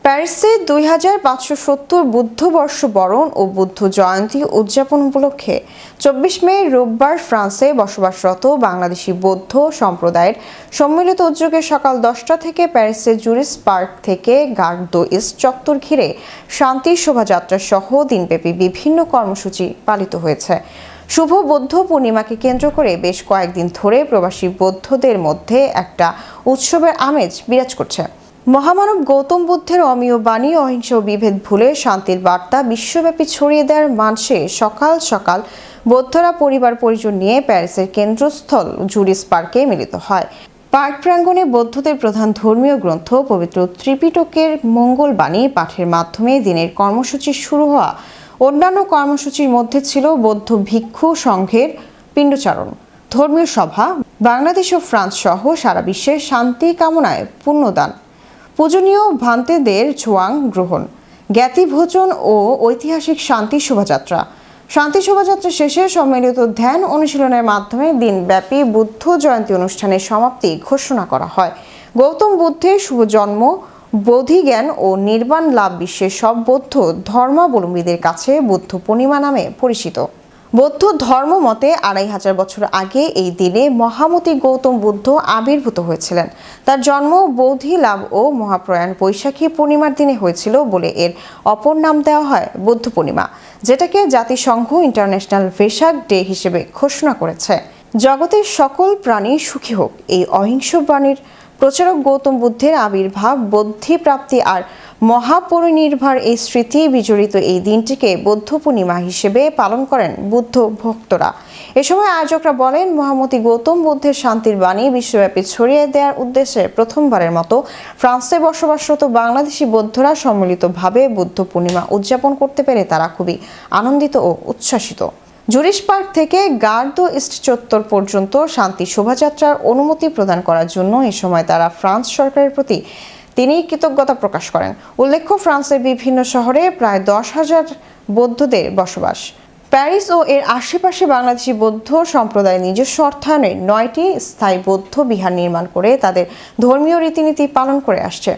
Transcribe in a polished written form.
প্যারিসে 2570 বুদ্ধবর্ষ বরণ ও বুদ্ধ জয়ন্তী উদযাপন উপলক্ষে 24 মে রোববার ফ্রান্সে বসবাসরত বাংলাদেশি বৌদ্ধ সম্প্রদায়ের সম্মিলিত উদ্যোগে সকাল 10টা থেকে প্যারিসের জুরিস পার্ক থেকে গার দো ইস্ট চত্বর ঘিরে শান্তি শোভাযাত্রা সহ দিনব্যাপী বিভিন্ন কর্মসূচি পালিত হয়েছে। শুভ বৌদ্ধ পূর্ণিমাকে কেন্দ্র করে বেশ কয়েকদিন ধরে প্রবাসী বৌদ্ধদের মধ্যে একটা উৎসবের আমেজ বিরাজ করছে। মহামানব গৌতম বুদ্ধের অমীয় বাণী অহিংস বিভেদ ভুলে শান্তির বার্তা বিশ্বব্যাপী ছড়িয়ে দেওয়ার মানসে সকাল সকাল বৌদ্ধরা পরিবার পরিজন নিয়ে প্যারিসের কেন্দ্রস্থল জুরিস পার্কে মিলিত হয়। পার্ক প্রাঙ্গণে বৌদ্ধদের প্রধান ধর্মীয় গ্রন্থ পবিত্র ত্রিপিটকের মঙ্গলবাণী পাঠের মাধ্যমে দিনের কর্মসূচি শুরু হওয়া অন্যান্য কর্মসূচির মধ্যে ছিল বৌদ্ধ ভিক্ষু সংঘের পিণ্ডচারণ, ধর্মীয় সভা, বাংলাদেশ ও ফ্রান্স সহ সারা বিশ্বের শান্তি কামনায় পুণ্যদান, পূজনীয় ভান্তেদের ছোয়াং গ্রহণ, জ্ঞাতি ভোজন ও ঐতিহাসিক শান্তি শোভাযাত্রা। শান্তি শোভাযাত্রা শেষে সম্মিলিত ধ্যান অনুশীলনের মাধ্যমে দিনব্যাপী বুদ্ধ জয়ন্তী অনুষ্ঠানের সমাপ্তি ঘোষণা করা হয়। গৌতম বুদ্ধের শুভ জন্ম, বোধিজ্ঞান ও নির্বাণ লাভ বিশ্বের সব বৌদ্ধ ধর্মাবলম্বীদের কাছে বুদ্ধ পূর্ণিমা নামে পরিচিত। বৌদ্ধ ধর্ম মতে 2500 বছর আগে এই দিনে মহামতি গৌতম বুদ্ধ আবির্ভূত হয়েছিলেন। তার জন্ম বোধি লাভ ও মহাপ্রয়াণ বৈশাখী পূর্ণিমার দিনে হয়েছিল বলে এর অপর নাম দেওয়া হয় বৌদ্ধ পূর্ণিমা, যেটাকে জাতিসংঘ ইন্টারন্যাশনাল ভেসাক ডে হিসেবে ঘোষণা করেছে। জগতের সকল প্রাণী সুখী হোক, এই অহিংস বাণীর প্রচারক গৌতম বুদ্ধের আবির্ভাব, বুদ্ধি প্রাপ্তি আর মহাপরিনির্ভার এই স্মৃতি বিজড়িত এই দিনটিকে বৌদ্ধ পূর্ণিমা হিসেবে পালন করেন বুদ্ধ ভক্তরা। এ সময় আয়োজকরা বলেন, মহামতি গৌতম বুদ্ধের শান্তির বাণী বিশ্বব্যাপী ছড়িয়ে দেওয়ার উদ্দেশ্যে প্রথমবারের মতো ফ্রান্সে বসবাসরত বাংলাদেশি বৌদ্ধরা সম্মিলিতভাবে বুদ্ধ পূর্ণিমা উদযাপন করতে পেরে তারা খুবই আনন্দিত ও উচ্ছ্বাসিত। জুরিস পার্ক থেকে গার দো ইস্ট চত্বর পর্যন্ত শান্তি শোভাযাত্রার অনুমতি প্রদান করার জন্য এ সময় তারা ফ্রান্স সরকারের প্রতি তিনি কৃতজ্ঞতা প্রকাশ করেন। উল্লেখ্য, ফ্রান্সের বিভিন্ন শহরে প্রায় 10,000 বৌদ্ধদের বসবাস। প্যারিস ও এর আশেপাশে বাংলাদেশি বৌদ্ধ সম্প্রদায় নিজস্ব অর্থায়নে 9টি স্থায়ী বৌদ্ধ বিহার নির্মাণ করে তাদের ধর্মীয় রীতিনীতি পালন করে আসছে।